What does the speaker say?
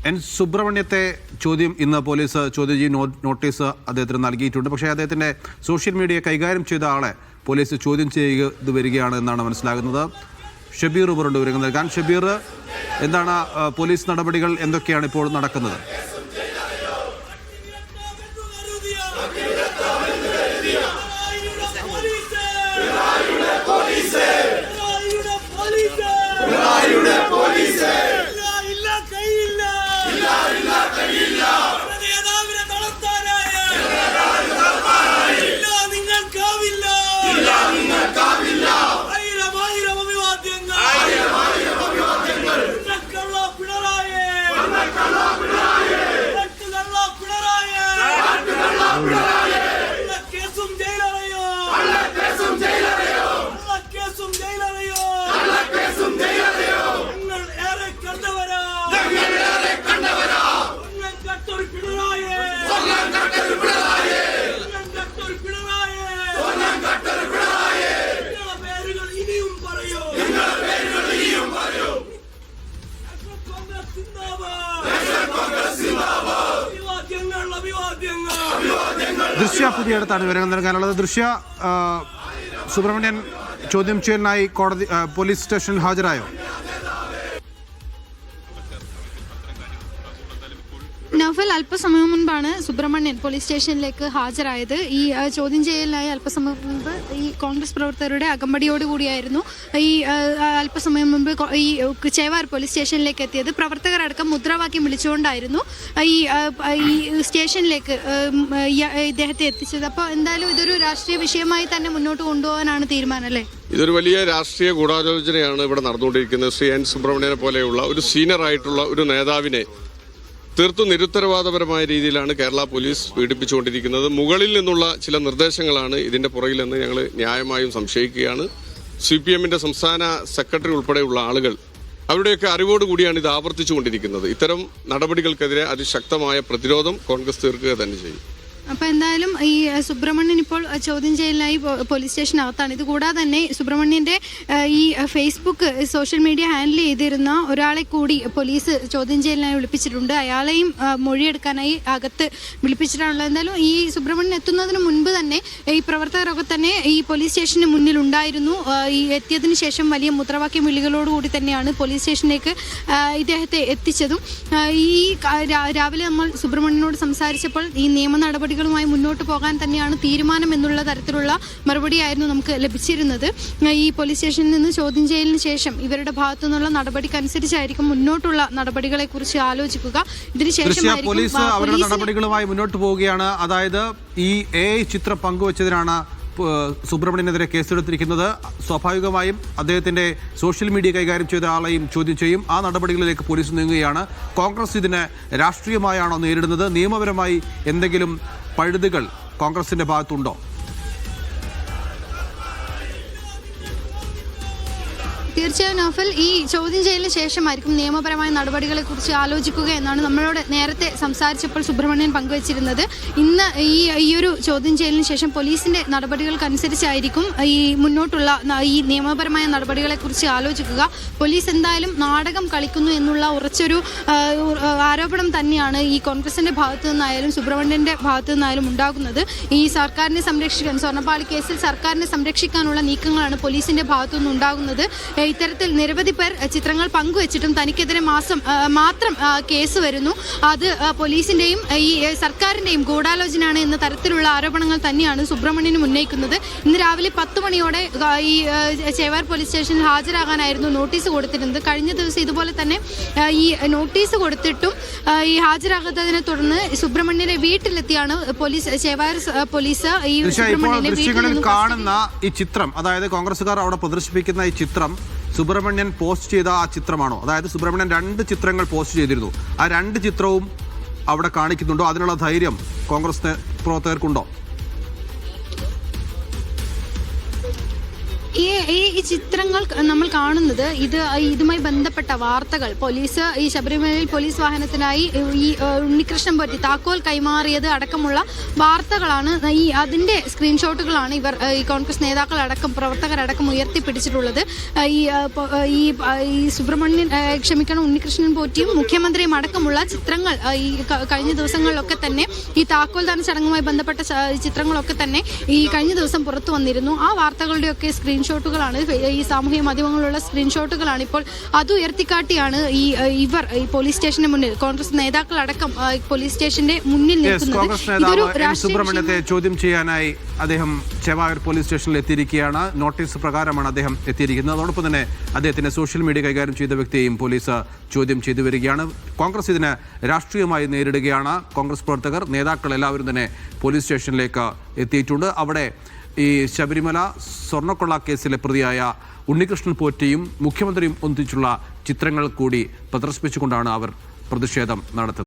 N സുബ്രഹ്മണ്യത്തെ ഇന്ന് police ചോദ്യം ചെയ്യും നോട്ടീസ് അദ്ദേഹത്തിന് നൽകിയിട്ടുണ്ട്. പക്ഷേ അദ്ദേഹത്തിൻ്റെ സോഷ്യൽ മീഡിയ കൈകാര്യം ചെയ്ത ആളെ പോലീസ് ചോദ്യം ചെയ്ത് വരികയാണ് എന്നാണ് മനസ്സിലാകുന്നത്. ഷബീർ ഉപറുണ്ട് വിവരങ്ങൾ നൽകാൻ. ഷബീർ, എന്താണ് പോലീസ് നടപടികൾ, എന്തൊക്കെയാണ് ഇപ്പോൾ നടക്കുന്നത്? ദൃശ്യ പുതിയടുത്താണ് വിവരങ്ങൾ നൽകാനുള്ളത്. ദൃശ്യ, സുബ്രഹ്മണ്യൻ ചോദ്യം ചെയ്യലിനായി പോലീസ് സ്റ്റേഷനിൽ ഹാജരായോ? നൗഫൽ, അല്പസമയം മുൻപാണ് സുബ്രഹ്മണ്യൻ പോലീസ് സ്റ്റേഷനിലേക്ക് ഹാജരായത്. ഈ ചോദ്യം ചെയ്യലിനായി അല്പസമയം മുൻപ് ഈ കോൺഗ്രസ് പ്രവർത്തകരുടെ അകമ്പടിയോടുകൂടിയായിരുന്നു ഈ അല്പസമയം മുൻപ് ഈ ചേവാർ പോലീസ് സ്റ്റേഷനിലേക്ക് എത്തിയത്. പ്രവർത്തകരടക്കം മുദ്രാവാക്യം വിളിച്ചുകൊണ്ടായിരുന്നു ഈ സ്റ്റേഷനിലേക്ക് ഇദ്ദേഹത്തെ എത്തിച്ചത്. അപ്പോൾ എന്തായാലും ഇതൊരു രാഷ്ട്രീയ വിഷയമായി തന്നെ മുന്നോട്ട് കൊണ്ടുപോകാനാണ് തീരുമാനം, അല്ലേ? ഇതൊരു വലിയ രാഷ്ട്രീയ ഗൂഢാലോചനയാണ് ഇവിടെ നടന്നുകൊണ്ടിരിക്കുന്നത്. ശ്രീ എൻ സുബ്രഹ്മണ്യനെ പോലെയുള്ള ഒരു സീനിയർ ആയിട്ടുള്ള ഒരു നേതാവിനെ തീർത്തും നിരുത്തരവാദപരമായ രീതിയിലാണ് കേരള പോലീസ് പീഡിപ്പിച്ചുകൊണ്ടിരിക്കുന്നത്. മുകളിൽ നിന്നുള്ള ചില നിർദ്ദേശങ്ങളാണ് ഇതിന്റെ പുറകിലെന്ന് ഞങ്ങൾ ന്യായമായും സംശയിക്കുകയാണ്. CPM-ന്റെ സംസ്ഥാന സെക്രട്ടറി ഉൾപ്പെടെയുള്ള ആളുകൾ അവരുടെയൊക്കെ അറിവോടുകൂടിയാണ് ഇത് ആവർത്തിച്ചുകൊണ്ടിരിക്കുന്നത്. ഇത്തരം നടപടികൾക്കെതിരെ അതിശക്തമായ പ്രതിരോധം കോൺഗ്രസ് തീർക്കുക തന്നെ ചെയ്യും. അപ്പോൾ എന്തായാലും ഈ സുബ്രഹ്മണ്യൻ ഇപ്പോൾ ചോദ്യം ചെയ്യലിനായി പോലീസ് സ്റ്റേഷനകത്താണ്. ഇതുകൂടാതെ തന്നെ സുബ്രഹ്മണ്യൻ്റെ ഈ ഫേസ്ബുക്ക് സോഷ്യൽ മീഡിയ ഹാൻഡിൽ ചെയ്തിരുന്ന ഒരാളെ കൂടി പോലീസ് ചോദ്യം ചെയ്യലിനായി വിളിപ്പിച്ചിട്ടുണ്ട്. അയാളെയും മൊഴിയെടുക്കാനായി അകത്ത് വിളിപ്പിച്ചിട്ടാണുള്ളത്. എന്തായാലും ഈ സുബ്രഹ്മണ്യൻ എത്തുന്നതിന് മുൻപ് തന്നെ ഈ പ്രവർത്തകരൊക്കെ തന്നെ ഈ പോലീസ് സ്റ്റേഷന് മുന്നിലുണ്ടായിരുന്നു. ഈ എത്തിയതിനു ശേഷം വലിയ മുദ്രാവാക്യം വിളികളോടുകൂടി തന്നെയാണ് പോലീസ് സ്റ്റേഷനിലേക്ക് ഇദ്ദേഹത്തെ എത്തിച്ചതും. ഈ രാവിലെ നമ്മൾ സുബ്രഹ്മണ്യനോട് സംസാരിച്ചപ്പോൾ ഈ നിയമ നടപടികളുമായി മുന്നോട്ട് പോകാൻ തന്നെയാണ് തീരുമാനം എന്നുള്ള തരത്തിലുള്ള മറുപടിയായിരുന്നു നമുക്ക് ലഭിച്ചിരുന്നത്. ഈ പോലീസ് സ്റ്റേഷനിൽ നിന്ന് ചോദ്യം ചെയ്യലിന് ശേഷം ഇവരുടെ ഭാഗത്തു നിന്നുള്ള നടപടിക്കനുസരിച്ചായിരിക്കും മുന്നോട്ടുള്ള നടപടികളെ കുറിച്ച് ആലോചിക്കുക. ഇതിനുശേഷം പോലീസ് അവരുടെ നടപടികളുമായി മുന്നോട്ട് പോവുകയാണ്. അതായത് ഈ AI ചിത്രം പങ്കുവച്ചതിനാണ് സുബ്രഹ്മണ്യനെതിരെ കേസെടുത്തിരിക്കുന്നത്. സ്വാഭാവികമായും അദ്ദേഹത്തിന്റെ സോഷ്യൽ മീഡിയ കൈകാര്യം ചെയ്ത ആളെയും ചോദ്യം ചെയ്യും. ആ നടപടികളിലേക്ക് പോലീസ് നീങ്ങുകയാണ്. കോൺഗ്രസ് ഇതിനെ രാഷ്ട്രീയമായാണോ നേരിടുന്നത്? നിയമപരമായി എന്തെങ്കിലും പഴുതുകൾ കോൺഗ്രസിന്റെ ഭാഗത്തുണ്ടോ? തീർച്ചയായും നൗഫൽ, ഈ ചോദ്യം ചെയ്യലിന് ശേഷമായിരിക്കും നിയമപരമായ നടപടികളെ കുറിച്ച് ആലോചിക്കുക എന്നാണ് നമ്മളോട് നേരത്തെ സംസാരിച്ചപ്പോൾ സുബ്രഹ്മണ്യൻ പങ്കുവച്ചിരുന്നത്. ഇന്ന് ഈ ഒരു ചോദ്യം ചെയ്യലിന് ശേഷം പോലീസിന്റെ നടപടികൾക്കനുസരിച്ചായിരിക്കും ഈ മുന്നോട്ടുള്ള ഈ നിയമപരമായ നടപടികളെ കുറിച്ച് ആലോചിക്കുക. പോലീസ് എന്തായാലും നാടകം കളിക്കുന്നു എന്നുള്ള ഉറച്ചൊരു ആരോപണം തന്നെയാണ് ഈ കോൺഗ്രസിന്റെ ഭാഗത്തു നിന്നായാലും സുബ്രഹ്മണ്യന്റെ ഭാഗത്തു നിന്നായാലും ഉണ്ടാകുന്നത്. ഈ സർക്കാരിനെ സംരക്ഷിക്കാൻ, സ്വർണ്ണപ്പാളി കേസിൽ സർക്കാരിനെ സംരക്ഷിക്കാനുള്ള നീക്കങ്ങളാണ് പോലീസിന്റെ ഭാഗത്തു നിന്നുണ്ടാകുന്നത്. ഇത്തരത്തിൽ നിരവധി പേർ ചിത്രങ്ങൾ പങ്കുവച്ചിട്ടും തനിക്കെതിരെ മാത്രം കേസ് വരുന്നു. അത് പോലീസിന്റെയും ഈ സർക്കാരിന്റെയും ഗൂഢാലോചനയാണ് എന്ന തരത്തിലുള്ള ആരോപണങ്ങൾ തന്നെയാണ് സുബ്രഹ്മണ്യന് ഉന്നയിക്കുന്നത്. ഇന്ന് രാവിലെ 10 മണിയോടെ ഈ ചേവാർ പോലീസ് സ്റ്റേഷനിൽ ഹാജരാകാനായിരുന്നു നോട്ടീസ് കൊടുത്തിരുന്നത്. കഴിഞ്ഞ ദിവസം ഇതുപോലെ തന്നെ ഈ നോട്ടീസ് കൊടുത്തിട്ടും ഈ ഹാജരാകാത്തതിനെ തുടർന്ന് സുബ്രഹ്മണ്യന്റെ വീട്ടിലെത്തിയാണ് ചേവാർ പോലീസ് ഈ ദൃശ്യങ്ങളിൽ കാണുന്ന ഈ ചിത്രം, അതായത് കോൺഗ്രസുകാർ അവിടെ പ്രദർശിപ്പിക്കുന്ന ഈ ചിത്രം സുബ്രഹ്മണ്യൻ പോസ്റ്റ് ചെയ്ത ആ ചിത്രമാണോ? അതായത് സുബ്രഹ്മണ്യൻ 2 ചിത്രങ്ങൾ പോസ്റ്റ് ചെയ്തിരുന്നു. ആ 2 ചിത്രവും അവിടെ കാണിക്കുന്നുണ്ടോ? അതിനുള്ള ധൈര്യം കോൺഗ്രസ് പ്രവർത്തകർക്കുണ്ടോ? ഈ ചിത്രങ്ങൾ നമ്മൾ കാണുന്നത് ഇതുമായി ബന്ധപ്പെട്ട വാർത്തകൾ പോലീസ് ഈ ശബരിമലയിൽ പോലീസ് വാഹനത്തിനായി ഈ ഉണ്ണികൃഷ്ണൻ പോറ്റി താക്കോൽ കൈമാറിയത് അടക്കമുള്ള വാർത്തകളാണ്. അതിന്റെ സ്ക്രീൻഷോട്ടുകളാണ് ഇവർ ഈ കോൺഗ്രസ് നേതാക്കളടക്കം പ്രവർത്തകരടക്കം ഉയർത്തിപ്പിടിച്ചിട്ടുള്ളത്. ഈ സുബ്രഹ്മണ്യൻ ഉണ്ണികൃഷ്ണൻ പോറ്റിയും മുഖ്യമന്ത്രിയും അടക്കമുള്ള ചിത്രങ്ങൾ ഈ കഴിഞ്ഞ ദിവസങ്ങളിലൊക്കെ തന്നെ ഈ താക്കോൽദാന ചടങ്ങുമായി ബന്ധപ്പെട്ട ചിത്രങ്ങളൊക്കെ തന്നെ ഈ കഴിഞ്ഞ ദിവസം പുറത്തു വന്നിരുന്നു. ആ വാർത്തകളുടെയൊക്കെ സ്ക്രീൻഷോട്ടുകളാണ്, ഈ സാമൂഹിക മാധ്യമങ്ങളിലുള്ള സ്ക്രീൻഷോട്ടുകളാണ്. ഇപ്പോൾ അത് ഉയർത്തിക്കാട്ടിയാണ് ഇവർ ഈ പോലീസ് സ്റ്റേഷന് മുന്നിൽ കോൺഗ്രസ് നേതാക്കളടക്കം പോലീസ് സ്റ്റേഷന്റെ മുന്നിൽ നിൽക്കുന്നത്. സുബ്രഹ്മണ്യത്തെ ചോദ്യം ചെയ്യാനായി അദ്ദേഹം ചേവായൂർ പോലീസ് സ്റ്റേഷനിൽ എത്തിയിരിക്കുകയാണ്. നോട്ടീസ് പ്രകാരമാണ് അദ്ദേഹം എത്തിയിരിക്കുന്നത്. അതോടൊപ്പം തന്നെ അദ്ദേഹത്തിന്റെ സോഷ്യൽ മീഡിയ കൈകാര്യം ചെയ്ത വ്യക്തിയെയും പോലീസ് ചോദ്യം ചെയ്തു വരികയാണ്. കോൺഗ്രസ് ഇതിന് രാഷ്ട്രീയമായി നേരിടുകയാണ്. കോൺഗ്രസ് പ്രവർത്തകർ, നേതാക്കൾ എല്ലാവരും തന്നെ പോലീസ് സ്റ്റേഷനിലേക്ക് എത്തിയിട്ടുണ്ട്. അവിടെ ഈ ശബരിമല സ്വർണ്ണക്കൊള്ള കേസിലെ പ്രതിയായ ഉണ്ണികൃഷ്ണൻ പോറ്റിയും മുഖ്യമന്ത്രിയും ഒന്നിച്ചുള്ള ചിത്രങ്ങൾ കൂടി പ്രദർശിപ്പിച്ചുകൊണ്ടാണ് അവർ പ്രതിഷേധം നടത്തുന്നത്.